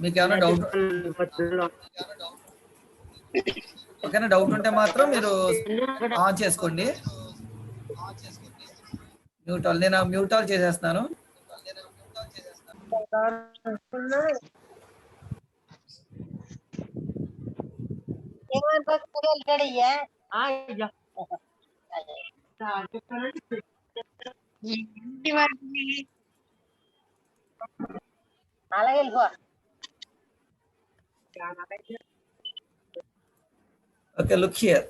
మీకు ఏమైనా డౌట్ ఓకేనా? డౌట్ ఉంటే మాత్రం మీరు ఆన్ చేసుకోండి. నేను మ్యూట్ ఆల్ చేసేస్తున్నాను. Okay, look here.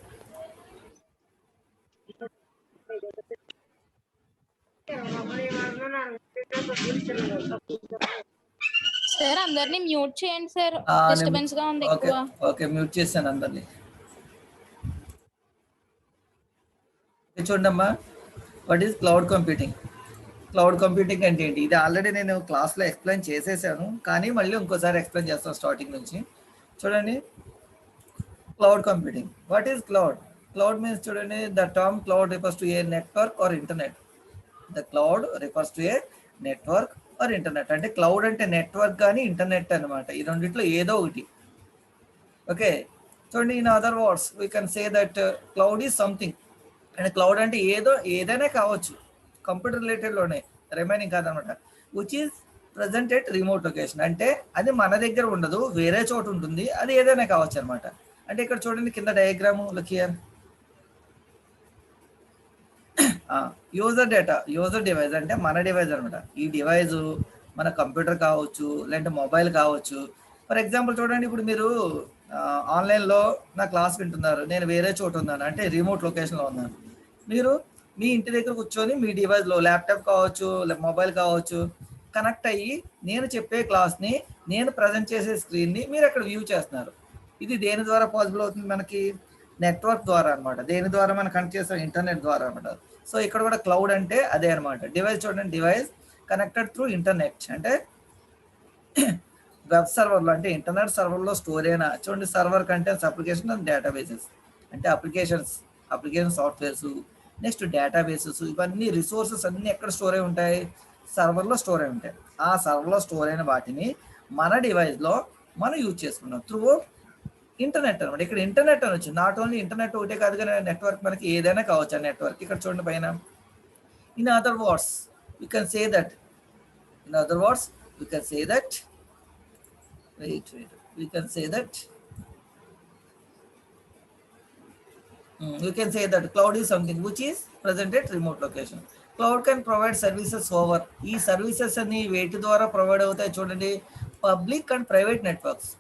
సార్ అందరినీ మ్యూట్ చేయండి సార్, డిస్టర్బెన్స్ గా ఉంది ఎక్కువ. ఓకే, మ్యూట్ చేశాను అందరినీ. చూడమ్మా, what is cloud computing? Cloud computing అంటే ఏంటి? ఇది ఆల్రెడీ నేను క్లాస్లో ఎక్స్ప్లెయిన్ చేసేసాను, కానీ మళ్ళీ ఇంకోసారి ఎక్స్ప్లెయిన్ చేస్తాను స్టార్టింగ్ నుంచి. చూడండి, cloud computing. What is cloud? Cloud means చూడండి, the term cloud refers to a network or internet. The cloud refers to a network or internet. అంటే క్లౌడ్ అంటే నెట్వర్క్ కానీ ఇంటర్నెట్ అనమాట. ఈ రెండిట్లో ఏదో ఒకటి. ఓకే, చూడండి, in other words we can say that cloud is something. And cloud అంటే ఏదైనా కావచ్చు, కంప్యూటర్ రిలేటెడ్లోనే, రిమైనింగ్ కాదనమాట. Which is present at remote location. అంటే అది మన దగ్గర ఉండదు, వేరే చోట ఉంటుంది, అది ఏదైనా కావచ్చు అనమాట. అంటే ఇక్కడ చూడండి కింద diagram, look here. User data, user device అంటే మన డివైస్ అనమాట. ఈ డివైజు మన కంప్యూటర్ కావచ్చు, లేదంటే మొబైల్ కావచ్చు. ఫర్ ఎగ్జాంపుల్ చూడండి, ఇప్పుడు మీరు ఆన్లైన్లో నా క్లాస్ వింటున్నారు, నేను వేరే చోట ఉన్నాను, అంటే రిమోట్ లొకేషన్లో ఉన్నాను. మీరు మీ ఇంటి దగ్గర కూర్చొని మీ డివైస్లో ల్యాప్టాప్ కావచ్చు, మొబైల్ కావచ్చు, కనెక్ట్ అయ్యి నేను చెప్పే క్లాస్ని, నేను ప్రజెంట్ చేసే స్క్రీన్ని మీరు అక్కడ వ్యూ చేస్తున్నారు. ఇది దేని ద్వారా పాసిబుల్ అవుతుంది? మనకి నెట్వర్క్ ద్వారా అనమాట. దేని ద్వారా మనం కనెక్ట్ చేస్తాం? ఇంటర్నెట్ ద్వారా అనమాట. సో ఇక్కడ కూడా క్లౌడ్ అంటే అదే అనమాట. డివైస్ చూడండి, డివైస్ కనెక్టెడ్ త్రూ ఇంటర్నెట్. అంటే వెబ్ సర్వర్లో, అంటే ఇంటర్నెట్ సర్వర్లో స్టోర్ అయినా చూడండి, server contents application and databases. అంటే అప్లికేషన్ సాఫ్ట్వేర్స్, నెక్స్ట్ డేటాబేసెస్, ఇవన్నీ రిసోర్సెస్ అన్నీ ఎక్కడ స్టోర్ అయి ఉంటాయి? సర్వర్లో స్టోర్ అయి ఉంటాయి. ఆ సర్వర్లో స్టోర్ అయిన వాటిని మన డివైస్లో మనం యూజ్ చేసుకున్నాం త్రూ ఇంటర్నెట్ అనమాట. ఇక్కడ ఇంటర్నెట్ అని వచ్చింది. నాట్ ఓన్లీ ఇంటర్నెట్ ఒకటే కాదు, కానీ నెట్వర్క్ మనకి ఏదైనా కావచ్చు. ఆ నెట్వర్క్ ఇక్కడ చూడండి పైన. In other words you can say that cloud is something which is present at remote location. Cloud can provide services over. ఈ సర్వీసెస్ అన్ని వేటి ద్వారా ప్రొవైడ్ అవుతాయి చూడండి, పబ్లిక్ అండ్ ప్రైవేట్ నెట్వర్క్స్.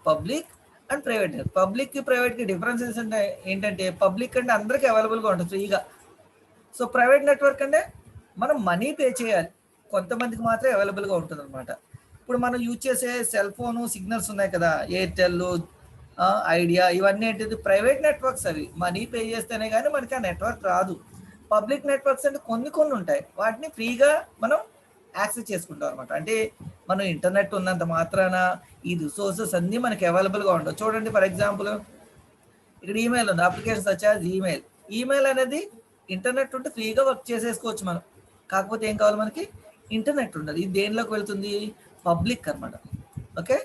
పబ్లిక్కి ప్రైవేట్కి డిఫరెన్సెస్ అంటే ఏంటంటే, పబ్లిక్ అంటే అందరికీ అవైలబుల్గా ఉంటుంది ఫ్రీగా. సో ప్రైవేట్ నెట్వర్క్ అంటే మనం మనీ పే చేయాలి, కొంతమందికి మాత్రమే అవైలబుల్గా ఉంటుంది అనమాట. ఇప్పుడు మనం యూజ్ చేసే సెల్ ఫోను సిగ్నల్స్ ఉన్నాయి కదా, ఎయిర్టెల్, ఐడియా, ఇవన్నీ ఏంటిది? Private networks. అవి మనీ పే చేస్తేనే కానీ మనకి ఆ నెట్వర్క్ రాదు. పబ్లిక్ నెట్వర్క్స్ అంటే కొన్ని ఉంటాయి, వాటిని ఫ్రీగా మనం యాక్సెస్ చేసుకుంటాం అనమాట. అంటే మనం ఇంటర్నెట్ ఉన్నంత మాత్రాన ఈ రిసోర్సెస్ అన్నీ మనకి అవైలబుల్గా ఉండవు. చూడండి, ఫర్ ఎగ్జాంపుల్ ఇక్కడ ఈమెయిల్ ఉంది, అప్లికేషన్ సచ్ యాజ్ ఈమెయిల్ అనేది ఇంటర్నెట్ ఉంటే ఫ్రీగా వర్క్ చేసేసుకోవచ్చు మనం. కాకపోతే ఏం కావాలి మనకి? ఇంటర్నెట్ ఉండదు. ఇది దేనిలోకి వెళ్తుంది? పబ్లిక్ అనమాట. ఓకే,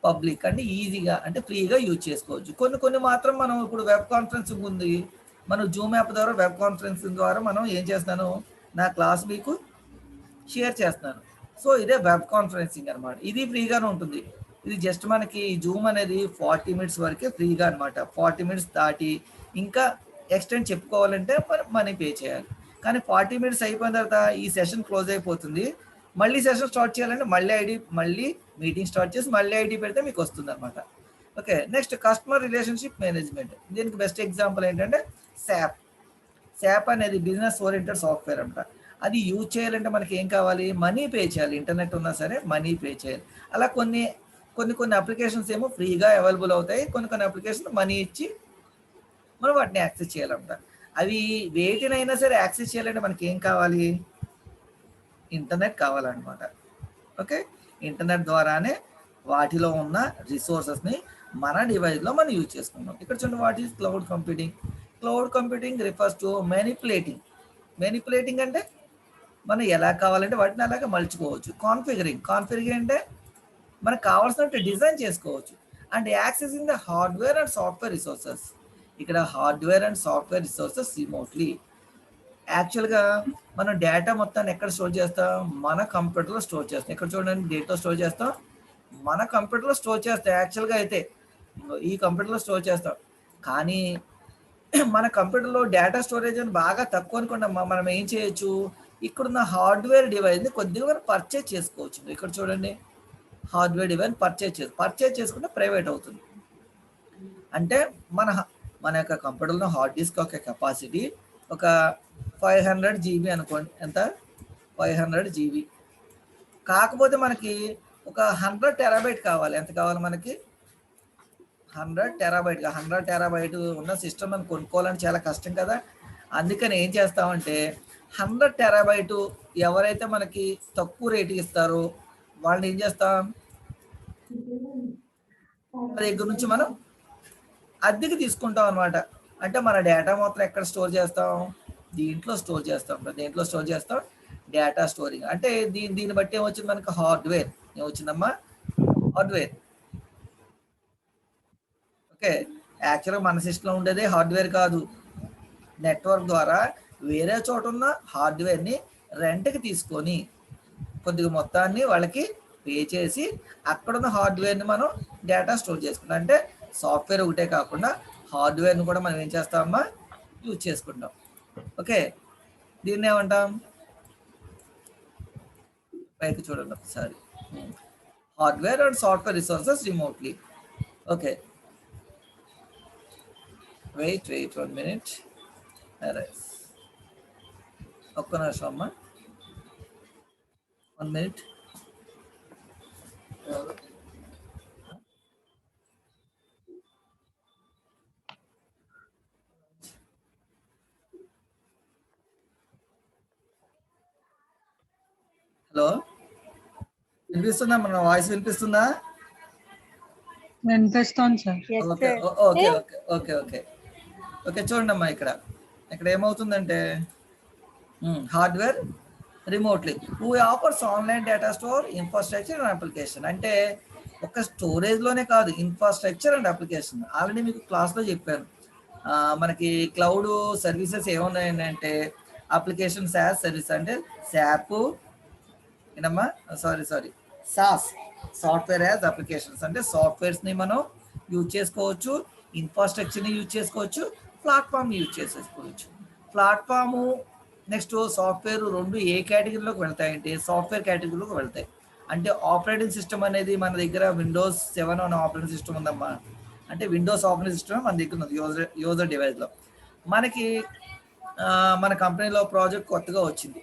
పబ్లిక్ అంటే ఈజీగా, అంటే ఫ్రీగా యూజ్ చేసుకోవచ్చు. కొన్ని మాత్రం మనం ఇప్పుడు వెబ్ కాన్ఫరెన్సింగ్ ఉంది, మనం జూమ్ యాప్ ద్వారా వెబ్ కాన్ఫరెన్సింగ్ ద్వారా మనం ఏం చేస్తున్నాను, నా క్లాస్ మీకు షేర్ చేస్తున్నాను. సో ఇదే వెబ్ కాన్ఫరెన్సింగ్ అనమాట. ఇది ఫ్రీగానే ఉంటుంది. ఇది జస్ట్ మనకి జూమ్ అనేది 40 minutes వరకే ఫ్రీగా అనమాట. 40 minutes దాటి ఇంకా ఎక్స్టెండ్ చెప్పుకోవాలంటే మనీ పే చేయాలి. కానీ 40 minutes అయిపోయిన తర్వాత ఈ సెషన్ క్లోజ్ అయిపోతుంది. మళ్ళీ సెషన్ స్టార్ట్ చేయాలంటే మళ్ళీ మీటింగ్ స్టార్ట్ చేసి మళ్ళీ ఐడి పెడితే మీకు వస్తుంది అనమాట. Okay, next customer relationship management. దీనికి బెస్ట్ ఎగ్జాంపుల్ ఏంటంటే శాప్ అనేది బిజినెస్ ఓరియంటెడ్ సాఫ్ట్వేర్ అనమాట. అది యూజ్ చేయాలంటే మనకి ఏం కావాలి? మనీ పే చేయాలి. ఇంటర్నెట్ ఉన్నా సరే మనీ పే చేయాలి. అలా కొన్ని అప్లికేషన్స్ ఏమో ఫ్రీగా అవైలబుల్ అవుతాయి, కొన్ని అప్లికేషన్ మనీ ఇచ్చి మనం వాటిని యాక్సెస్ చేయాలన్నమాట. అవి వేటినైనా సరే యాక్సెస్ చేయాలంటే మనకి ఏం కావాలి? ఇంటర్నెట్ కావాలన్నమాట. ఓకే, ఇంటర్నెట్ ద్వారానే వాటిలో ఉన్న రిసోర్సెస్ని మన డివైస్లో మనం యూజ్ చేసుకుంటాం. ఇక్కడ చూడండి, what is cloud computing? Cloud computing refers to manipulating అంటే మనం ఎలా కావాలంటే వాటిని అలాగే మలుచుకోవచ్చు. కాన్ఫిగరింగ్ అంటే మనకు కావాల్సినట్టు డిజైన్ చేసుకోవచ్చు. And accessing the hardware and software resources. ఇక్కడ hardware and software resources remotely. యాక్చువల్గా మనం డేటా మొత్తాన్ని ఎక్కడ స్టోర్ చేస్తాం? మన కంప్యూటర్లో స్టోర్ చేస్తాం. ఇక్కడ చూడండి, డేటా స్టోర్ చేస్తాం, మన కంప్యూటర్లో స్టోర్ చేస్తాం. యాక్చువల్గా అయితే ఈ కంప్యూటర్లో స్టోర్ చేస్తాం. కానీ మన కంప్యూటర్లో డేటా స్టోరేజ్ అని బాగా తక్కువ అనుకున్నాం. మనం ఏం చేయొచ్చు, ఇక్కడున్న హార్డ్వేర్ డివైస్ని కొద్దిగా మనం పర్చేజ్ చేసుకోవచ్చు. ఇక్కడ చూడండి, హార్డ్వేర్ డివైస్ పర్చేజ్ చేసుకుంటే ప్రైవేట్ అవుతుంది. అంటే మన యొక్క కంప్యూటర్లో హార్డ్ డిస్క్ యొక్క కెపాసిటీ ఒక 500 GB అనుకోండి. ఎంత? 500 GB. కాకపోతే మనకి ఒక 100 TB కావాలి. ఎంత కావాలి మనకి? 100 TB. 100 TB ఉన్న సిస్టమ్ మనం కొనుక్కోవాలని చాలా కష్టం కదా. అందుకని ఏం చేస్తామంటే 100 TB ఎవరైతే మనకి తక్కువ రేటు ఇస్తారో వాళ్ళని ఏం చేస్తాం, దగ్గర నుంచి మనం అద్దెకి తీసుకుంటాం అనమాట. అంటే మన డేటా మొత్తం ఎక్కడ స్టోర్ చేస్తాం? దీంట్లో స్టోర్ చేస్తాం. డేటా స్టోరింగ్ అంటే దీన్ని బట్టి ఏమొచ్చింది మనకి? హార్డ్వేర్. ఏమొచ్చిందమ్మా? హార్డ్వేర్. ఓకే, యాక్చువల్గా మన సిస్టంలో ఉండేదే హార్డ్వేర్ కాదు. నెట్వర్క్ ద్వారా వేరే చోట ఉన్న హార్డ్వేర్ని రెంట్కి తీసుకొని కొద్దిగా మొత్తాన్ని వాళ్ళకి పే చేసి అక్కడున్న హార్డ్వేర్ని మనం డేటా స్టోర్ చేసుకుంటాం. అంటే సాఫ్ట్వేర్ ఒకటే కాకుండా హార్డ్వేర్ని కూడా మనం ఏం చేస్తామమ్మా? యూజ్ చేసుకుంటాం. ఓకే, దీన్ని ఏమంటాం? పైకి చూడండి ఒకసారి. Hardware and software resources remotely. Okay, wait 1 minute. ఒక్క నిమిషం అమ్మా, 1 minute. హలో, వినిపిస్తుందా? మన వాయిస్ వినిపిస్తుందా? వినిపిస్తుంది sir. Okay okay okay okay okay okay చూడండి అమ్మా, ఇక్కడ ఏమవుతుందంటే hardware remotely we offers online data store infrastructure and application. అంటే ఒక స్టోరేజ్లోనే కాదు, ఇన్ఫ్రాస్ట్రక్చర్ అండ్ అప్లికేషన్. ఆల్రెడీ మీకు క్లాస్లో చెప్పాను. మనకి క్లౌడ్ సర్వీసెస్ ఏమున్నాయంటే అప్లికేషన్స్ యాజ్ సర్వీస్, అంటే శాప్ ఏనమ్మా, sorry SaaS, software as applications. అంటే సాఫ్ట్వేర్స్ని మనం యూజ్ చేసుకోవచ్చు, ఇన్ఫ్రాస్ట్రక్చర్ని యూజ్ చేసుకోవచ్చు, ప్లాట్ఫామ్ని యూజ్ చేసుకోవచ్చు. ప్లాట్ఫాము నెక్స్ట్ సాఫ్ట్వేర్ రెండు ఏ కేటగిరీలోకి వెళ్తాయంటే సాఫ్ట్వేర్ కేటగిరీలోకి వెళ్తాయి. అంటే ఆపరేటింగ్ సిస్టమ్ అనేది మన దగ్గర విండోస్ 7 అనే ఆపరేటింగ్ సిస్టమ్ ఉందమ్మా. అంటే విండోస్ ఆపరేటింగ్ సిస్టమ్ మన దగ్గర ఉంది యూజర్ డివైస్లో. మనకి మన కంపెనీలో ప్రాజెక్ట్ కొత్తగా వచ్చింది,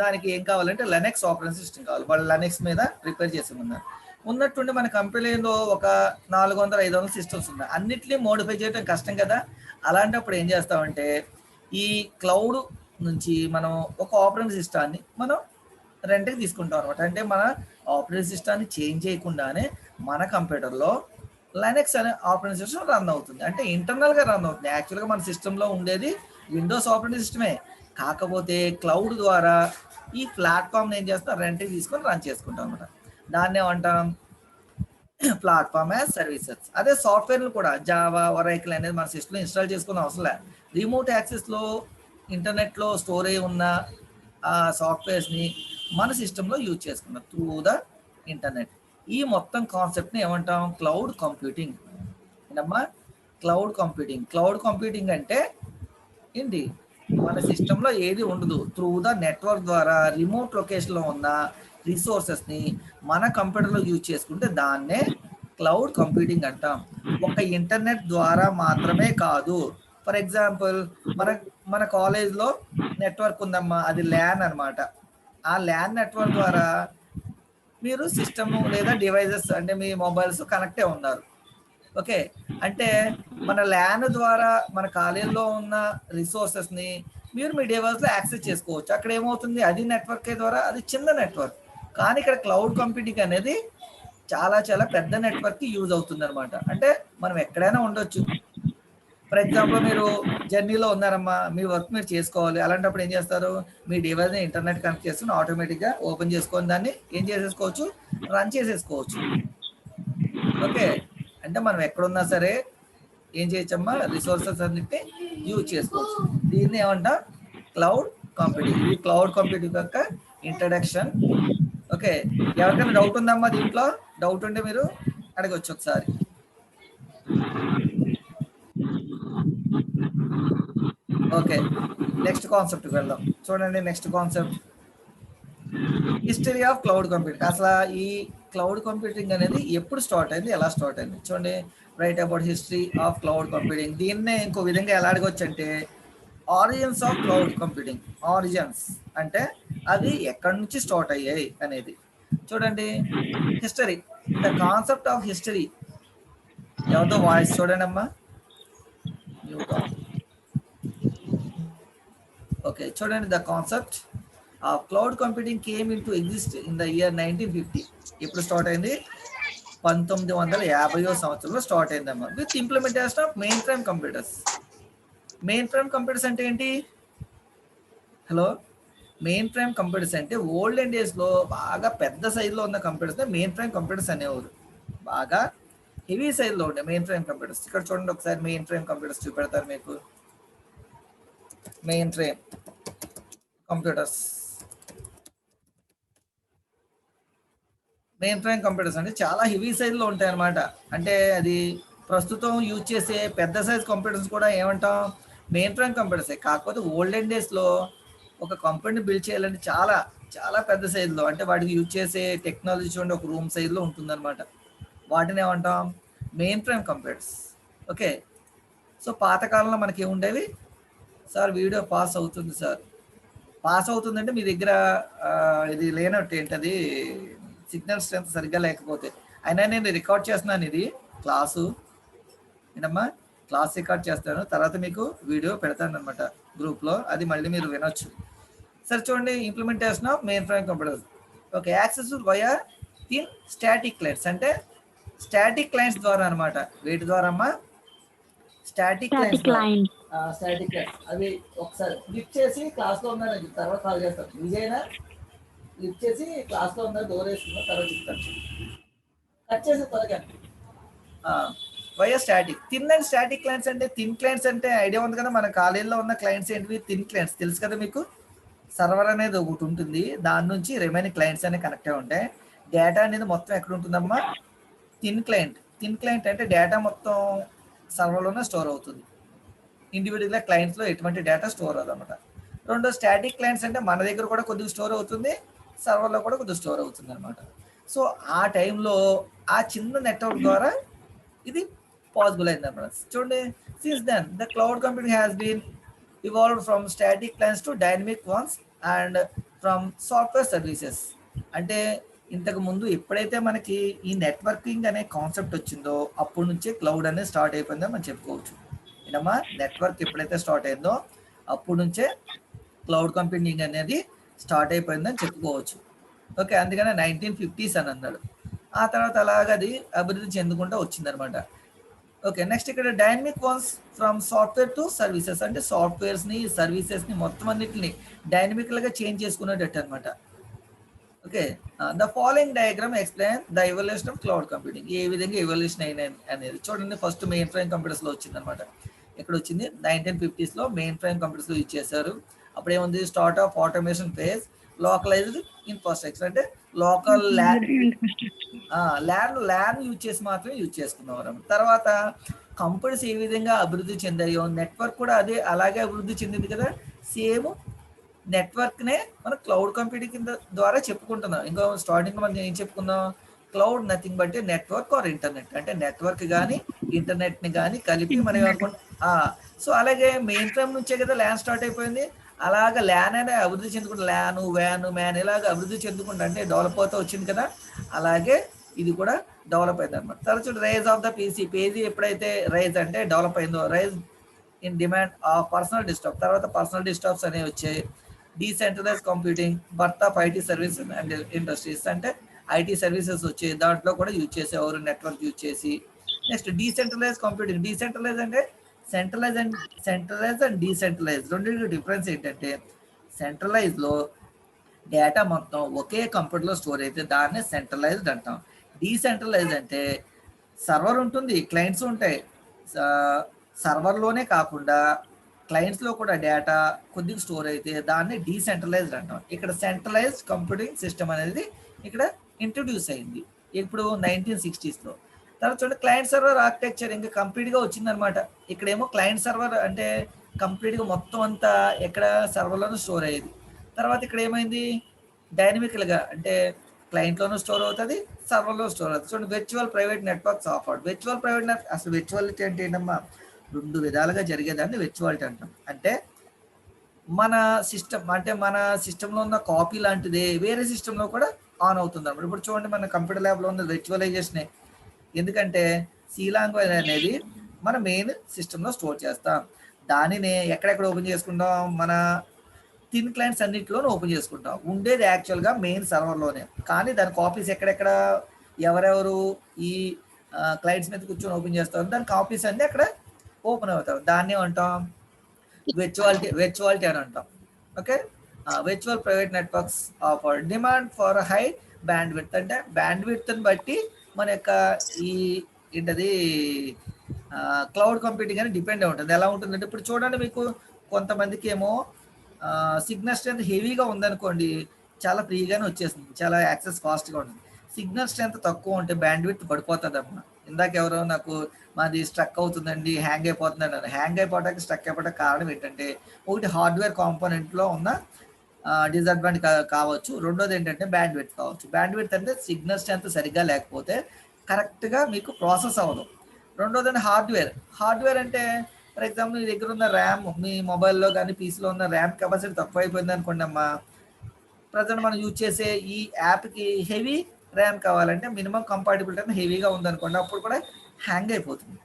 దానికి ఏం కావాలంటే లెనెక్స్ ఆపరేటింగ్ సిస్టమ్ కావాలి. వాళ్ళు లెనెక్స్ మీద ప్రిపేర్ చేసి ఉన్నారు. ఉన్నట్టుండి మన కంపెనీలో ఒక 400-500 సిస్టమ్స్ ఉన్నాయి. అన్నిటినీ మోడిఫై చేయడం కష్టం కదా. అలాంటప్పుడు ఏం చేస్తామంటే ఈ క్లౌడ్ నుంచి మనం ఒక ఆపరేటింగ్ సిస్టాన్ని మనం రెంట్కి తీసుకుంటాం అనమాట. అంటే మన ఆపరేటింగ్ సిస్టాన్ని చేంజ్ చేయకుండానే మన కంప్యూటర్లో లైనెక్స్ అనే ఆపరేటింగ్ సిస్టమ్ రన్ అవుతుంది. అంటే ఇంటర్నల్గా రన్ అవుతుంది. యాక్చువల్గా మన సిస్టంలో ఉండేది విండోస్ ఆపరేటింగ్ సిస్టమే, కాకపోతే క్లౌడ్ ద్వారా ఈ ప్లాట్ఫామ్ని ఏం చేస్తాం, రెంట్కి తీసుకొని రన్ చేసుకుంటాం అనమాట. దాన్ని ఏమంటాం? Platform as services. అదే సాఫ్ట్వేర్లు కూడా జావా, ఒరాకిల్ అనేది మన సిస్టంలో ఇన్స్టాల్ చేసుకునే అవసరం లేదు. రిమోట్ యాక్సెస్లో ఇంటర్నెట్లో స్టోర్ అయి ఉన్న సాఫ్ట్వేర్స్ని మన సిస్టంలో యూజ్ చేసుకున్నాం త్రూ ద ఇంటర్నెట్. ఈ మొత్తం కాన్సెప్ట్ని ఏమంటాం? Cloud computing. ఏనమ్మా? క్లౌడ్ కంప్యూటింగ్ అంటే ఏంటి? మన సిస్టంలో ఏది ఉండదు, త్రూ ద నెట్వర్క్ ద్వారా రిమోట్ లొకేషన్లో ఉన్న రిసోర్సెస్ని మన కంప్యూటర్లో యూజ్ చేసుకుంటే దాన్నే క్లౌడ్ కంప్యూటింగ్ అంటాం. ఒక ఇంటర్నెట్ ద్వారా మాత్రమే కాదు. ఫర్ ఎగ్జాంపుల్ మన కాలేజ్లో నెట్వర్క్ ఉందమ్మా, అది ల్యాన్ అనమాట. ఆ ల్యాన్ నెట్వర్క్ ద్వారా మీరు సిస్టమ్ లేదా డివైజెస్ అంటే మీ మొబైల్స్ కనెక్టే ఉన్నారు. ఓకే, అంటే మన ల్యాన్ ద్వారా మన కాలేజీలో ఉన్న రిసోర్సెస్ని మీరు మీ డివైస్లో యాక్సెస్ చేసుకోవచ్చు. అక్కడ ఏమవుతుంది? అది నెట్వర్క్ ద్వారా, అది చిన్న నెట్వర్క్. కానీ ఇక్కడ క్లౌడ్ కంప్యూటింగ్ అనేది చాలా చాలా పెద్ద నెట్వర్క్కి యూజ్ అవుతుంది అనమాట. అంటే మనం ఎక్కడైనా ఉండొచ్చు, ఫర్ ఎగ్జాంపుల్ మీరు జర్నీలో ఉన్నారమ్మా, మీ వర్క్ మీరు చేసుకోవాలి. అలాంటప్పుడు ఏం చేస్తారు, మీ డివైస్ని ఇంటర్నెట్ కనెక్ట్ చేసుకుని ఆటోమేటిక్గా ఓపెన్ చేసుకొని దాన్ని ఏం చేసేసుకోవచ్చు, రన్ చేసేసుకోవచ్చు. ఓకే, అంటే మనం ఎక్కడున్నా సరే ఏం చేయొచ్చమ్మా, రిసోర్సెస్ అన్నిటిని యూజ్ చేసుకోవచ్చు. దీన్ని ఏమంటా, క్లౌడ్ కంప్యూటింగ్. ఇది క్లౌడ్ కంప్యూటింగ్ యొక్క ఇంట్రడక్షన్. ఓకే, ఎవరికైనా డౌట్ ఉందమ్మా దీంట్లో? డౌట్ ఉంటే మీరు అడగొచ్చు ఒకసారి. ఓకే, నెక్స్ట్ కాన్సెప్ట్కి వెళ్దాం. చూడండి, next concept history of cloud computing. అసలు ఈ క్లౌడ్ కంప్యూటింగ్ అనేది ఎప్పుడు స్టార్ట్ అయింది, ఎలా స్టార్ట్ అయింది చూడండి. Right about history of cloud computing. దీన్నే ఇంకో విధంగా ఎలా అడగొచ్చు అంటే origins of cloud computing. Origins అంటే అది ఎక్కడి నుంచి స్టార్ట్ అయ్యాయి అనేది. చూడండి, history, the concept of history. ఎవరిదో వాయిస్ చూడండి అమ్మా. ఓకే, చూడండి, the concept of cloud computing came into exist in the year 1950. ఎప్పుడు స్టార్ట్ అయింది, 1950వ సంవత్సరంలో స్టార్ట్ అయిందమ్మా, with implementation of main frame computers. Main frame computers అంటే ఏంటి? హలో, మెయిన్ ఫ్రేమ్ కంప్యూటర్స్ అంటే ఓల్డెన్ డేస్లో బాగా పెద్ద సైజులో ఉన్న కంప్యూటర్స్ మెయిన్ ఫ్రేమ్ కంప్యూటర్స్ అనేవారు. బాగా హెవీ సైజులో ఉండే మెయిన్ ఫ్రేమ్ కంప్యూటర్స్. ఇక్కడ చూడండి ఒకసారి, మెయిన్ ఫ్రేమ్ కంప్యూటర్స్ చూపెడతారు మీకు. Main frame computers, main frame computers అంటే చాలా హెవీ సైజులో ఉంటాయి అన్నమాట. అంటే అది ప్రస్తుతం యూజ్ చేసే పెద్ద సైజ్ కంప్యూటర్స్ కూడా ఏమంటాం, మెయిన్ ఫ్రేమ్ కంప్యూటర్సే. కాకపోతే ఓల్డెన్ డేస్లో ఒక కంపెనీ బిల్డ్ చేయాలంటే చాలా చాలా పెద్ద సైజులో, అంటే వాటికి యూజ్ చేసే టెక్నాలజీ చూడండి ఒక రూమ్ సైజులో ఉంటుందన్నమాట. వాటిని ఏమంటాం, main frame computers. Okay, so పాతకాలంలో మనకి ఏముండేవి సార్? వీడియో పాస్ అవుతుంది సార్. పాస్ అవుతుందంటే మీ దగ్గర ఇది లేనట్టు, ఏంటది, సిగ్నల్ స్ట్రెంత్ సరిగ్గా లేకపోతే. అయినా నేను రికార్డ్ చేస్తున్నాను ఇది క్లాసు, ఏంటమ్మా, క్లాస్ రికార్డ్ చేస్తాను, తర్వాత మీకు వీడియో పెడతాను అనమాట గ్రూప్లో, అది మళ్ళీ మీరు వినొచ్చు. సరే చూడండి, implementation of main frame computers. Okay, access via thin static clients. అంటే స్టాటిక్ క్లయింట్స్ ద్వారా అనమాట. వీటి ద్వారా అమ్మా, స్టాటిక్ క్లయింట్స్. స్టాటిక్ క్లయింట్స్ అవి ఒకసారి లిఫ్ట్ చేసి క్లాస్లో ఉన్నారని తర్వాత కాల్ చేస్తాను. విజయనా లిఫ్ట్ చేసి క్లాస్లో ఉన్నారు, డోర్ వేసుకున్న తర్వాత చెప్తాను. కట్ చేసి త్వరగా. Via static, thin and static clients. అంటే థిన్ క్లయింట్స్ అంటే ఐడియా ఉంది కదా, మన కాలేజీలో ఉన్న క్లయింట్స్ ఏంటివి, థిన్ క్లయింట్స్ తెలుసు కదా మీకు. సర్వర్ అనేది ఒకటి ఉంటుంది, దాని నుంచి రిమైనింగ్ క్లయింట్స్ అనేవి కనెక్ట్ అయి ఉంటాయి. డేటా అనేది మొత్తం ఎక్కడ ఉంటుందమ్మా, థిన్ క్లయింట్. థిన్ క్లయింట్ అంటే డేటా మొత్తం సర్వర్లోనే స్టోర్ అవుతుంది. ఇండివిజువల్గా క్లయింట్స్లో ఎటువంటి డేటా స్టోర్ అవ్వదన్నమాట. రెండో స్టాటిక్ క్లయింట్స్ అంటే మన దగ్గర కూడా కొద్దిగా స్టోర్ అవుతుంది, సర్వర్లో కూడా కొద్దిగా స్టోర్ అవుతుంది అనమాట. సో ఆ టైంలో ఆ చిన్న నెట్వర్క్ ద్వారా ఇది పాసిబుల్ అయింది అనమాట. చూడండి, since then the cloud computing has been evolved from static clients to dynamic ones and from software services. అంటే ఇంతకు ముందు ఎప్పుడైతే మనకి ఈ నెట్వర్కింగ్ అనే కాన్సెప్ట్ వచ్చిందో అప్పటి నుంచే క్లౌడ్ అనేది స్టార్ట్ అయిపోయిందో మనం చెప్పుకోవచ్చు. ఏనమ్మా, నెట్వర్క్ ఎప్పుడైతే స్టార్ట్ అయిందో అప్పటి నుంచే క్లౌడ్ కంప్యూటింగ్ అనేది స్టార్ట్ అయిపోయిందని చెప్పుకోవచ్చు. ఓకే, అందుకనే 1950s అని అన్నాడు. ఆ తర్వాత అలాగ అది అభివృద్ధి చెందుకుంటూ వచ్చిందనమాట. ఓకే, నెక్స్ట్ ఇక్కడ dynamic ones from software to services. అంటే సాఫ్ట్వేర్స్ని, సర్వీసెస్ని మొత్తం అన్నిటిని డైనమికల్గా చేంజ్ చేసుకునేటట్టు అనమాట. Okay, the following diagram explain the evolution of cloud computing. ఏ విధంగా ఎవల్యూషన్ అయిన అనేది చూడండి. ఫస్ట్ మెయిన్ ఫ్రేమ్ కంప్యూటర్స్లో వచ్చింది అనమాట. ఇక్కడ వచ్చింది 1950s మెయిన్ ఫ్రేమ్ కంప్యూటర్స్లో యూజ్ చేశారు. అప్పుడు ఏముంది, start of automation phase, localised infrastructure. అంటే లోకల్ ల్యాన్ యూజ్ చేసి మాత్రమే యూజ్ చేసుకున్నారు. తర్వాత కంపెనీస్ ఏ విధంగా అభివృద్ధి చెందాయో నెట్వర్క్ కూడా అదే అలాగే అభివృద్ధి చెందింది కదా. సేమ్ నెట్వర్క్నే మనం క్లౌడ్ కంప్యూటింగ్ కింద ద్వారా చెప్పుకుంటున్నాం. ఇంకా స్టార్టింగ్ మనం ఏం చెప్పుకున్నాం, cloud nothing but network or internet. అంటే నెట్వర్క్ కానీ ఇంటర్నెట్ని కానీ కలిపి మనం అనుకుంటాం. సో అలాగే మెయిన్ ఫ్రేమ్ నుంచే కదా ల్యాన్ స్టార్ట్ అయిపోయింది. అలాగ ల్యాన్ అనే అభివృద్ధి చెందుకుంటూ ల్యాను, వ్యాను, మ్యాన్ ఇలాగ అభివృద్ధి చెందుకుంటూ అంటే డెవలప్ అవుతూ వచ్చింది కదా. అలాగే ఇది కూడా డెవలప్ అయింది అనమాట. తర్వాత చూడండి, రైజ్ ఆఫ్ ద పీసీ. పేజీ ఎప్పుడైతే రైజ్ అంటే డెవలప్ అయిందో, rise in demand of personal desktop. తర్వాత పర్సనల్ డెస్క్టాప్స్ అనేవి వచ్చాయి. Decentralise computing, birth of IT services and industries. అంటే ఐటీ సర్వీసెస్ వచ్చాయి, దాంట్లో కూడా యూజ్ చేసేవారు నెట్వర్క్ యూజ్ చేసి. Next decentralise computing. డీసెంట్రలైజ్ అంటే సెంట్రలైజ్ అండ్ డీసెంట్రలైజ్ రెండింటికి డిఫరెన్స్ ఏంటంటే సెంట్రలైజ్లో డేటా మొత్తం ఒకే కంప్యూటర్లో స్టోర్ అయితే దాన్ని సెంట్రలైజ్డ్ అంటాం. డీసెంట్రలైజ్ అంటే సర్వర్ ఉంటుంది, క్లయింట్స్ ఉంటాయి. సర్వర్లోనే కాకుండా క్లయింట్స్లో కూడా డేటా కొద్దిగా స్టోర్ అయితే దాన్ని డీసెంట్రలైజ్డ్ అంటాం. ఇక్కడ సెంట్రలైజ్డ్ కంప్యూటింగ్ సిస్టమ్ అనేది ఇక్కడ ఇంట్రొడ్యూస్ అయింది ఇప్పుడు 1960s. తర్వాత చూడండి క్లయింట్ సర్వర్ ఆర్కిటెక్చర్ ఇంకా కంప్లీట్గా వచ్చిందనమాట. ఇక్కడేమో క్లయింట్ సర్వర్ అంటే కంప్లీట్గా మొత్తం అంతా ఎక్కడ సర్వర్లోనూ స్టోర్ అయ్యేది. తర్వాత ఇక్కడ ఏమైంది డైనమికల్గా అంటే క్లయింట్లోనూ స్టోర్ అవుతుంది, సర్వర్లో స్టోర్ అవుతుంది. చూడండి virtual private networks offered. Virtual private network అసలు వర్చువాలిటీ అంటే ఏంటమ్మా 2 విధాలుగా జరిగేదాన్ని వర్చువాలిటీ అంటాం. అంటే మన సిస్టమ్ అంటే మన సిస్టంలో ఉన్న కాపీ లాంటిదే వేరే సిస్టంలో కూడా ఆన్ అవుతుంది అనమాట. ఇప్పుడు చూడండి మన కంప్యూటర్ ల్యాబ్లో ఉన్న వర్చువలైజేషనే. ఎందుకంటే సి లాంగ్వేజ్ అనేది మన మెయిన్ సిస్టంలో స్టోర్ చేస్తాం. దానినే ఎక్కడెక్కడ ఓపెన్ చేసుకుంటాం మన థిన్ క్లయింట్స్ అన్నింటిలోనే ఓపెన్ చేసుకుంటాం. ఉండేది యాక్చువల్గా మెయిన్ సర్వర్లోనే, కానీ దాని కాపీస్ ఎక్కడెక్కడ ఎవరెవరు ఈ క్లయింట్స్ మీద కూర్చొని ఓపెన్ చేస్తారు దాని కాపీస్ అన్నీ అక్కడ ఓపెన్ అవుతారు. దాన్ని అంటాం వర్చువాలిటీ అని అంటాం. Okay, virtual private networks offer demand for high band width. అంటే బ్యాండ్ విడ్త్ని బట్టి మన యొక్క ఈ ఏంటది క్లౌడ్ కంప్యూటింగ్ అని డిపెండ్ అయి ఉంటుంది. ఎలా ఉంటుందంటే ఇప్పుడు చూడండి మీకు కొంతమందికి ఏమో సిగ్నల్ స్ట్రెంత్ హెవీగా ఉందనుకోండి చాలా ఫ్రీగానే వచ్చేస్తుంది, చాలా యాక్సెస్ ఫాస్ట్గా ఉంటుంది. సిగ్నల్ స్ట్రెంత్ తక్కువ ఉంటే బ్యాండ్ విడ్త్ పడిపోతుంది అమ్మా. ఇందాక ఎవరో నాకు మాది స్ట్రక్ అవుతుందండి హ్యాంగ్ అయిపోతుందండి అన్నారు. హ్యాంగ్ అయిపోవడానికి స్ట్రక్ అయిపోవడానికి కారణం ఏంటంటే ఒకటి హార్డ్వేర్ కాంపోనెంట్లో ఉన్న డిసడ్వాంటేజ్ కావచ్చు, రెండోది ఏంటంటే బ్యాండ్ విడ్త్ కావచ్చు. బ్యాండ్ విడ్త్ అంటే సిగ్నల్ స్ట్రెంత్ సరిగ్గా లేకపోతే కరెక్ట్గా మీకు ప్రాసెస్ అవ్వదు. రెండోది హార్డ్వేర్ అంటే ఫర్ ఎగ్జాంపుల్ మీ దగ్గర ఉన్న ర్యామ్ మీ మొబైల్లో కానీ పీసీలో ఉన్న ర్యామ్ కెపాసిటీ తక్కువ అయిపోయింది అనుకోండి అమ్మా. ప్రజెంట్ మనం యూజ్ చేసే ఈ యాప్కి హెవీ ర్యామ్ కావాలంటే మినిమం కంపాటిబిలిటీ అనేది హెవీగా ఉందనుకోండి, అప్పుడు కూడా హ్యాంగ్ అయిపోతుంది.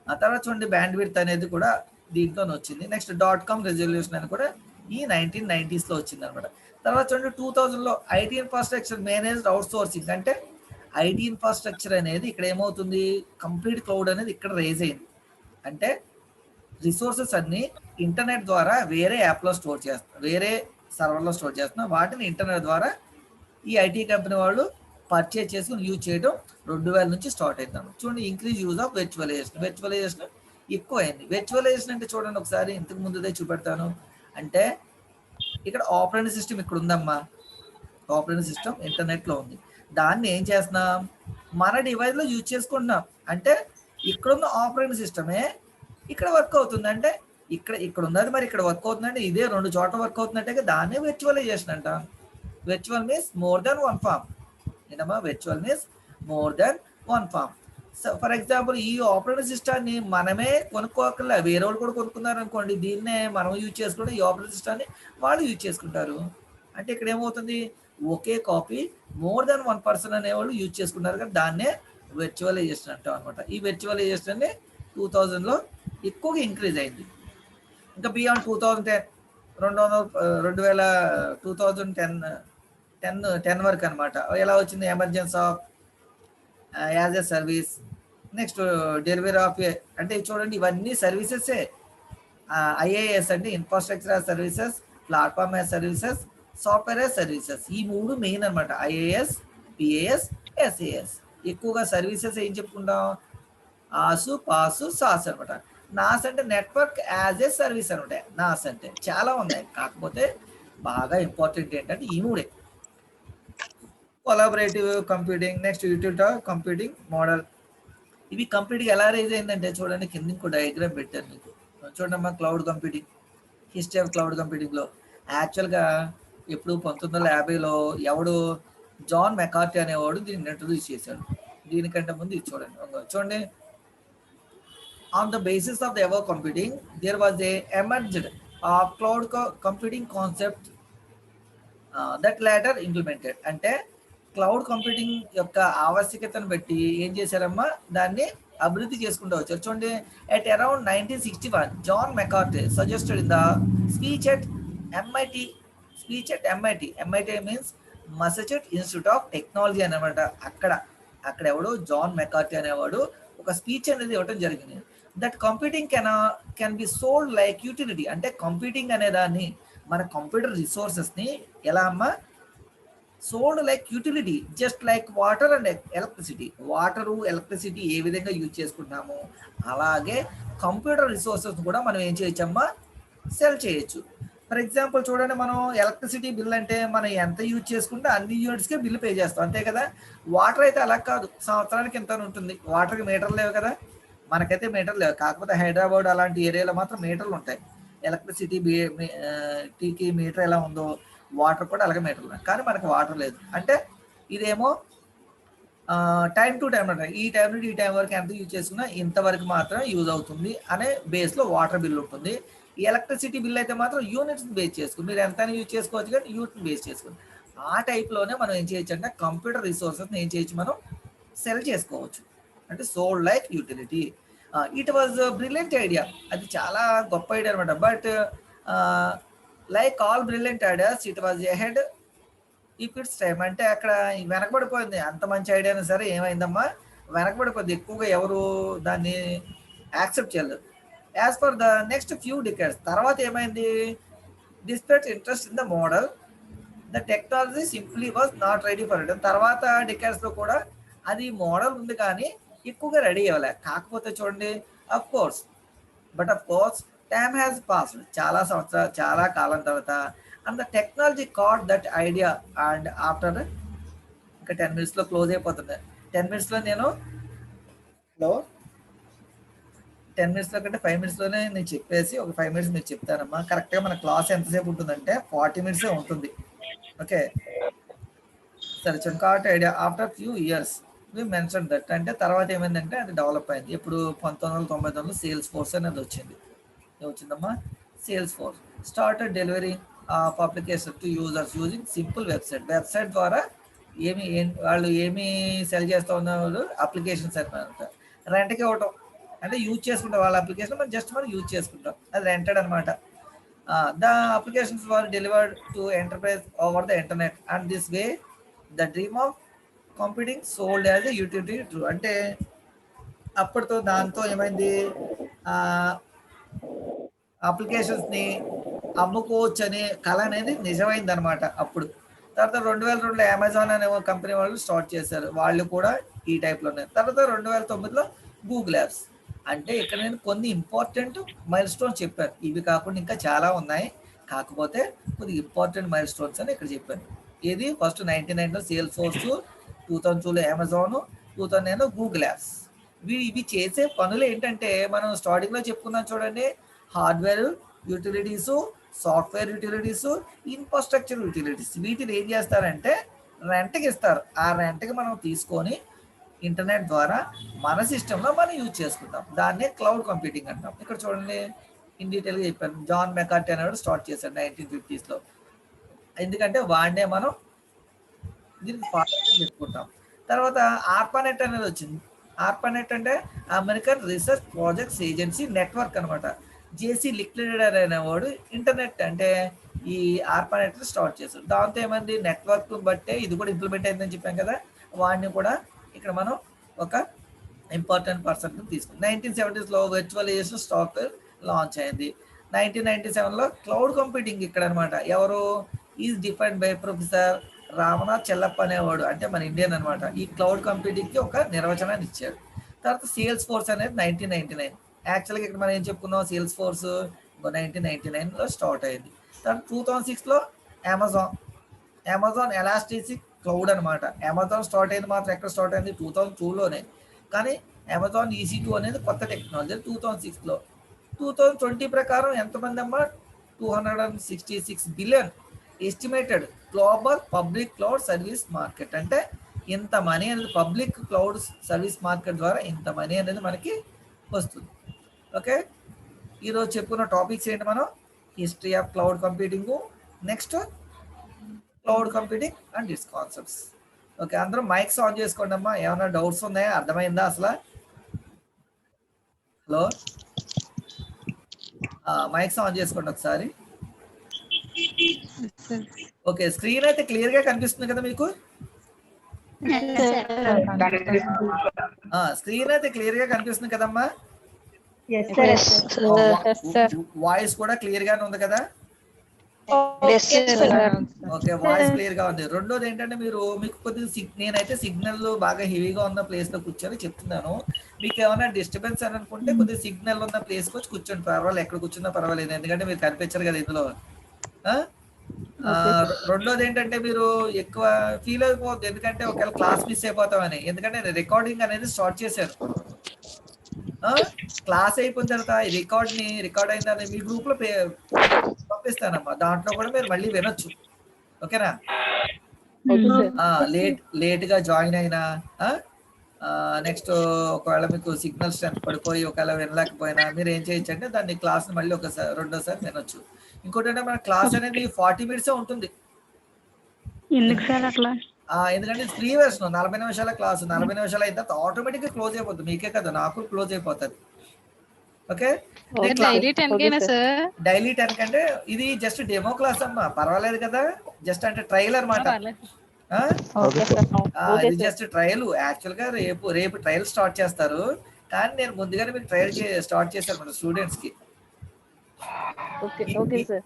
ఆ తర్వాత చూడండి బ్యాండ్ విడ్త్ అనేది కూడా దీంట్లోనే వచ్చింది. నెక్స్ట్ .com రెజల్యూషన్ అని కూడా ఈ 1990s వచ్చింది అనమాట. తర్వాత చూడండి 2000లో IT infrastructure managed outsourcing. అంటే ఐటీ ఇన్ఫ్రాస్ట్రక్చర్ అనేది ఇక్కడ ఏమవుతుంది కంప్లీట్ క్లౌడ్ అనేది ఇక్కడ రైజ్ అయింది. అంటే రిసోర్సెస్ అన్ని ఇంటర్నెట్ ద్వారా వేరే యాప్లో స్టోర్ చేస్తాం, వేరే సర్వర్లో స్టోర్ చేస్తున్నాం. వాటిని ఇంటర్నెట్ ద్వారా ఈ ఐటీ కంపెనీ వాళ్ళు పర్చేజ్ చేసుకుని యూజ్ చేయడం 2000 నుంచి స్టార్ట్ అవుతాను. చూడండి ఇంక్రీజ్ యూజ్ ఆఫ్ వర్చువలైజేషన్ ఎక్కువ అయింది. వర్చువలైజేషన్ అంటే చూడండి ఒకసారి ఇంతకు ముందుదే చూపెడతాను. అంటే ఇక్కడ ఆపరేటింగ్ సిస్టమ్ ఇక్కడ ఉందమ్మా, ఆపరేటింగ్ సిస్టమ్ ఇంటర్నెట్లో ఉంది. దాన్ని ఏం చేస్తున్నాం మన డివైస్లో యూజ్ చేసుకుంటున్నాం. అంటే ఇక్కడున్న ఆపరేటింగ్ సిస్టమే ఇక్కడ వర్క్ అవుతుంది. అంటే ఇక్కడ ఉన్నది మరి ఇక్కడ వర్క్ అవుతుందంటే ఇదే 2 చోట్ల వర్క్ అవుతుందంటే దాన్నే వర్చువలైజేషన్ అంట. Virtual means more than one form. ఏంటమ్మా virtual means more than one form. So for example ఈ ఆపరేటింగ్ సిస్టాన్ని మనమే కొనుక్కోకల్లా వేరే వాళ్ళు కూడా కొనుక్కున్నారు అనుకోండి, దీన్నే మనం యూజ్ చేసుకుంటే ఈ ఆపరేటింగ్ సిస్టాన్ని వాళ్ళు యూజ్ చేసుకుంటారు. అంటే ఇక్కడ ఏమవుతుంది ఒకే copy more than one person అనేవాళ్ళు యూజ్ చేసుకుంటారు కదా, దాన్నే వర్చువలైజేషన్ అంటాం అనమాట. ఈ వర్చువలైజేషన్ 2000లో ఎక్కువగా ఇంక్రీజ్ అయింది. ఇంకా బియాండ్ 2010 2010 వరకు అనమాట. ఎలా వచ్చింది emergency of as a service, next delivery of అంటే చూడండి ఇవన్నీ సర్వీసెసే. ఐఏఎస్ అంటే infrastructure as services, platform as services, software as services. ఈ 3 మెయిన్ అనమాట. IAS, PAS, SAs. ఎక్కువగా సర్వీసెస్ ఏం చెప్పుకుంటాం ఆసు, పాసు, సాస్ అనమాట. నాస్ అంటే నెట్వర్క్ యాజ్ ఏ సర్వీస్ అనమాట. నాస్ అంటే చాలా ఉన్నాయి, కాకపోతే బాగా ఇంపార్టెంట్ ఏంటంటే ఈ 3. Collaborative computing, next utility computing model. ఇవి కంప్లీట్గా ఎలా రైజ్ అయిందంటే చూడండి కింద ఇంకో డయాగ్రామ్ పెట్టారు మీకు. చూడమ్మా cloud computing, history of cloud కంప్యూటింగ్లో యాక్చువల్గా ఎప్పుడు 1950లో ఎవడు జాన్ మెకార్టీ అనేవాడు దీన్ని ఇంట్రొడ్యూస్ చేశాడు. దీనికంటే ముందు ఇది చూడండి. On the basis of the above computing, there was a emerged cloud computing concept that later implemented. అంటే క్లౌడ్ కంప్యూటింగ్ యొక్క ఆవశ్యకతను బట్టి ఏం చేశారమ్మా దాన్ని అభివృద్ధి చేసుకుంటూ వచ్చారు. చూడండి at around 1961 John McCarthy suggested in the speech at MIT. MIT means Massachusetts Institute of Technology అనమాట. అక్కడ ఎవడు జాన్ మెకార్టీ అనేవాడు ఒక స్పీచ్ అనేది ఇవ్వడం జరిగింది. That computing can be sold like utility. అంటే కంప్యూటింగ్ అనే దాన్ని మన కంప్యూటర్ రిసోర్సెస్ని ఎలా అమ్మా sold like utility, just like water and electricity. Water electricity ఏ విధంగా యూజ్ చేసుకుంటున్నామో అలాగే కంప్యూటర్ రిసోర్సెస్ కూడా మనం ఏం చేయొచ్చమ్మా సెల్ చేయొచ్చు. ఫర్ ఎగ్జాంపుల్ చూడండి, మనం ఎలక్ట్రిసిటీ బిల్ అంటే మనం ఎంత యూజ్ చేసుకుంటే అన్ని యూనిట్స్కే బిల్లు పే చేస్తాం అంతే కదా. వాటర్ అయితే అలా కాదు, సంవత్సరానికి ఎంత ఉంటుంది. వాటర్కి మీటర్లు లేవు కదా, మనకైతే మీటర్లు లేవు. కాకపోతే హైదరాబాద్ అలాంటి ఏరియాలో మాత్రం మీటర్లు ఉంటాయి. ఎలక్ట్రిసిటీ టీకి మీటర్ ఎలా ఉందో వాటర్ కూడా అలాగే మీటర్లు ఉన్నాయి. కానీ మనకు వాటర్ లేదు. అంటే ఇదేమో టైం టు టైం అంటే ఈ టైం నుండి ఈ టైం వరకు ఎంత యూజ్ చేసుకున్నా ఇంతవరకు మాత్రం యూజ్ అవుతుంది అనే బేస్లో వాటర్ బిల్ ఉంటుంది. ఈ ఎలక్ట్రిసిటీ బిల్ అయితే మాత్రం యూనిట్స్ని బేస్ చేసుకుని మీరు ఎంత యూజ్ చేసుకోవచ్చు, కానీ యూనిట్ని బేస్ చేసుకుని ఆ టైప్లోనే మనం ఏం చేయొచ్చు అంటే కంప్యూటర్ రిసోర్సెస్ని ఏం చేయొచ్చు, మనం సెల్ చేసుకోవచ్చు. అంటే sold like utility. It was brilliant idea. అది చాలా గొప్ప ఐడియా అనమాట. But like all brilliant ideas it was ahead if it's time. అంటే అక్కడ వెనకబడిపోయింది. అంత మంచి ఐడియానే సరే ఏమైందమ్మా వెనకబడిపోయింది. ఎక్కువగా ఎవరు దాన్ని యాక్సెప్ట్ చేయలేదు. As for the next few decades తర్వాత ఏమైంది, despite interest in the model, the technology simply was not ready for it. తర్వాత డికేడ్స్లో కూడా అది మోడల్ ఉంది కానీ ఎక్కువగా రెడీ అవ్వలే. కాకపోతే చూడండి of course time has passed. చాలా సంవత్సరాలు చాలా కాలం తర్వాత and the technology caught that idea and after ఇంకా 10 minutesలో క్లోజ్ అయిపోతుంది. 10 minutesలో నేను 10 minutesలో కంటే 5 minutesలోనే నేను చెప్పేసి ఒక 5 minutes మీకు చెప్తానమ్మా. కరెక్ట్గా మన క్లాస్ ఎంతసేపు ఉంటుందంటే 40 minutes ఉంటుంది. ఓకే సరే చూడండి, caught idea after few years we mention that. అంటే తర్వాత ఏమైందంటే అది డెవలప్ అయింది. ఇప్పుడు 1999లో సేల్స్ ఫోర్స్ అనేది వచ్చింది. వచ్చిందమ్మా sales force started delivery of application to users using simple website ద్వారా వాళ్ళు ఏమి సెల్ చేస్తూ ఉన్నారు అప్లికేషన్స్ అనమాట. రెంట్కి ఇవ్వటం అంటే యూజ్ చేసుకుంటాం వాళ్ళ అప్లికేషన్, మనం యూజ్ చేసుకుంటాం, అది రెంటెడ్ అనమాట. The applications were delivered to enterprise over the internet and this way the dream of computing sold as a utility true. అంటే అప్పటితో దాంతో ఏమైంది, అప్లికేషన్స్ని అమ్ముకోవచ్చు అనే కళ అనేది నిజమైంది అనమాట అప్పుడు. తర్వాత 2002లో అమెజాన్ అనే కంపెనీ వాళ్ళు స్టార్ట్ చేశారు, వాళ్ళు కూడా ఈ టైప్లో ఉన్నాయి. తర్వాత 2009లో గూగుల్ యాప్స్. అంటే ఇక్కడ నేను కొన్ని ఇంపార్టెంట్ మైల్ స్టోన్స్ చెప్పాను. ఇవి కాకుండా ఇంకా చాలా ఉన్నాయి, కాకపోతే కొద్ది ఇంపార్టెంట్ మైల్ స్టోన్స్ అని ఇక్కడ చెప్పాను. ఇది ఫస్ట్ 1999లో సేల్ ఫోర్స్, 2002లో అమెజాన్, 2009లో గూగుల్ యాప్స్. ఇవి చేసే పనులు ఏంటంటే మనం స్టార్టింగ్లో చెప్పుకున్నాం చూడండి, hardware utilities, software utilities, infrastructure utilities. వీటిని ఏం చేస్తారంటే రెంట్కి ఇస్తారు. ఆ రెంట్కి మనం తీసుకొని ఇంటర్నెట్ ద్వారా మన సిస్టంలో మనం యూజ్ చేసుకుంటాం. దాన్నే క్లౌడ్ కంప్యూటింగ్ అంటాం. ఇక్కడ చూడండి ఇన్ డీటెయిల్గా చెప్పాను. జాన్ మెకార్టీ అనేవాడు స్టార్ట్ చేశాడు 1950sలో. ఎందుకంటే వాడినే మనం దీనికి ఫాస్ట్ చెప్పుకుంటాం. తర్వాత ఆర్పానెట్ అనేది వచ్చింది. ఆర్పానెట్ అంటే American research projects agency network అనమాట. జేసీ లిక్విడర్ అనేవాడు ఇంటర్నెట్ అంటే ఈ ఆర్పానెట్ స్టార్ట్ చేశాడు. దాంతో ఏమైంది, నెట్వర్క్ బట్టే ఇది కూడా ఇంప్లిమెంట్ అయిందని చెప్పాం కదా, వాడిని కూడా ఇక్కడ మనం ఒక ఇంపార్టెంట్ పర్సన్ తీసుకున్నాం. 1970sలో వర్చువలైజేషన్ సాఫ్ట్వేర్ లాంచ్ అయింది. 1997లో క్లౌడ్ కంప్యూటింగ్ ఇక్కడ అనమాట. ఎవరు is defined by professor Ramnath Chellappa అనేవాడు, అంటే మన ఇండియన్ అనమాట. ఈ క్లౌడ్ కంప్యూటింగ్కి ఒక నిర్వచనాన్ని ఇచ్చాడు. తర్వాత సేల్స్ ఫోర్స్ అనేది 1999. యాక్చువల్గా ఇక్కడ మనం ఏం చెప్పుకున్నాం, సేల్స్ ఫోర్స్ 1999లో స్టార్ట్ అయింది. తర్వాత 2006లో అమెజాన్ ఎలాస్టిసిక్ క్లౌడ్ అనమాట. అమెజాన్ స్టార్ట్ అయింది మాత్రం ఎక్కడ స్టార్ట్ అయింది, 2002లోనే. కానీ అమెజాన్ EC2 అనేది కొత్త టెక్నాలజీ 2006లో. 2020 ప్రకారం ఎంతమంది అమ్మా, 266 billion estimated global public cloud service market. అంటే ఇంత మనీ అనేది పబ్లిక్ క్లౌడ్ సర్వీస్ మార్కెట్ ద్వారా ఇంత మనీ అనేది మనకి వస్తుంది. ఓకే, ఈరోజు చెప్పుకున్న టాపిక్స్ ఏంటి, మనం history of cloud computing, next cloud computing and it's concepts. Okay, అందరూ మైక్స్ ఆన్ చేసుకోండి అమ్మా. ఏమైనా డౌట్స్ ఉన్నాయా, అర్థమైందా అసలు? హలో, మైక్స్ ఆన్ చేసుకోండి ఒకసారి. ఓకే, స్క్రీన్ అయితే క్లియర్గా కనిపిస్తుంది కదా మీకు? స్క్రీన్ అయితే క్లియర్గా కనిపిస్తుంది కదమ్మా? Yes sir. Yes, sir. Voice కూడా క్లియర్ గానే ఉంది కదా? Okay, sir. Okay, voice clear గా ఉంది. రెండోది ఏంటంటే మీకు కొద్దిగా నేనైతే సిగ్నల్ బాగా హెవీగా ఉన్న ప్లేస్ లో కూర్చొని చెప్తున్నాను. మీకు ఏమైనా డిస్టర్బెన్స్ అని అనుకుంటే కొద్దిగా సిగ్నల్ ఉన్న ప్లేస్ వచ్చి కూర్చోండి, పర్వాలేదు, ఎక్కడ కూర్చున్నా పర్వాలేదు, ఎందుకంటే మీరు కనిపించరు కదా ఇందులో. రెండోది ఏంటంటే మీరు ఎక్కువ ఫీల్ అయిపోవద్దు, ఎందుకంటే ఒకవేళ క్లాస్ మిస్ అయిపోతామని, ఎందుకంటే రికార్డింగ్ అనేది స్టార్ట్ చేశారు. క్లాస్ అయిపోయిన తర్వాత రికార్డ్ అయిన తర్వాత మీ గ్రూప్ లో పంపిస్తానమ్మా, దాంట్లో కూడా మీరు మళ్ళీ వినొచ్చు. ఓకేనా? లేట్ గా జాయిన్ అయినా నెక్స్ట్ ఒకవేళ మీకు సిగ్నల్ స్ట్రెంత్ పడిపోయి ఒకవేళ వినలేకపోయినా మీరు ఏం చేయొచ్చు అంటే దాన్ని క్లాస్ మళ్ళీ రెండోసారి వినొచ్చు. ఇంకోటి అంటే మన క్లాస్ అనేది 40 minutes ఉంటుంది. ఎందుకు సార్ అట్లా? ఎందుకంటే ఫ్రీ వెర్షన్ 40 నిమిషాల క్లాస్, 40 నిమిషాలు అయిన తర్వాత ఆటోమేటిక్ గా క్లోజ్ అయిపోతుంది. మీకే కదా, నాకు క్లోజ్ అయిపోతుంది. ఓకే, డైలీ 10 కంటే ఇది జస్ట్ డెమో క్లాస్ అమ్మా, పర్వాలేదు కదా, జస్ట్ అంటే ట్రయల్ అనమాట. ఇది జస్ట్ ట్రయల్. యాక్చువల్ గా రేపు ట్రయల్ స్టార్ట్ చేస్తారు, కానీ నేను ముందుగానే మీకు ట్రయల్ స్టార్ట్ చేశాను మన స్టూడెంట్స్ కి.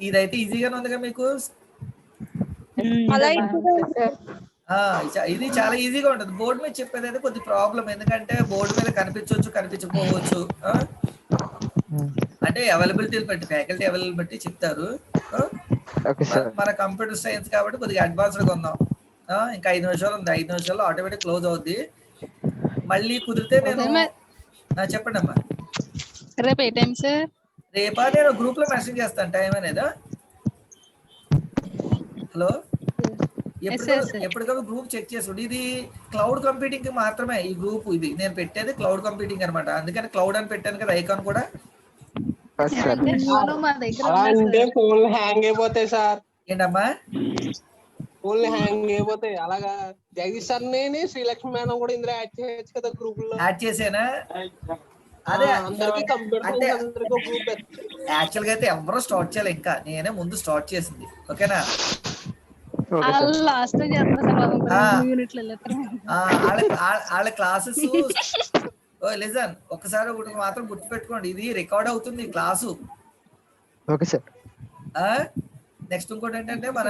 ఇదైతే ఈజీగానే ఉందిగా మీకు? ఇది చాలా ఈజీగా ఉంటుంది. బోర్డు మీద చెప్పేది అయితే కొద్ది ప్రాబ్లం, ఎందుకంటే బోర్డు మీద కనిపించవచ్చు, కనిపించకపోవచ్చు. అంటే అవైలబిలిటీ బట్టి, ఫ్యాకల్టీ అవైలబిలిటీ బట్టి చెప్తారు. మన కంప్యూటర్ సైన్స్ కాబట్టి కొద్దిగా అడ్వాన్స్డ్ గా ఉందాం. ఇంకా 5 నిమిషాలు ఉంది, 5 నిమిషాల్లో ఆటోమేటిక్ క్లోజ్ అవుద్ది. మళ్ళీ కుదిరితే నేను చెప్పండి అమ్మా. రేపు ఏ టైం సార్? రేపా నేను గ్రూప్ లో మెసేజ్ చేస్తాను టైం అనేది. హలో, ఎప్పటికప్పుడు గ్రూప్ చెక్ చేసుకోండి. ఇది క్లౌడ్ కంప్యూటింగ్ కి మాత్రమే ఈ గ్రూప్. ఇది నేను పెట్టేది క్లౌడ్ కంప్యూటింగ్ అనమాట, అందుకని క్లౌడ్ అని పెట్టాను కదా ఐకాన్ కూడా. ఫోన్ హ్యాంగ్ అయిపోతాయి సార్. ఏంటమ్మా? ఫోన్ హ్యాంగ్ అయిపోతాయి. అలాగా జగదీష్ సార్ శ్రీలక్ష్మి మేడం కూడా ఇందులో యాడ్ చేయొచ్చు కదా గ్రూప్ లో. యాడ్ చేసేనా? అదే అందరికి కంప్యూటర్ అందరికి గ్రూప్. యాక్చువల్ గా అయితే ఎవరో స్టార్ట్ చేయాలి, ఇంకా నేనే ముందు స్టార్ట్ చేసింది. ఓకేనా? వాళ్ళ క్లాసెస్ లిజన్ ఒకసారి ఒకటి మాత్రం గుర్తుపెట్టుకోండి, ఇది రికార్డ్ అవుతుంది క్లాసు. నెక్స్ట్ ఇంకోటి ఏంటంటే మన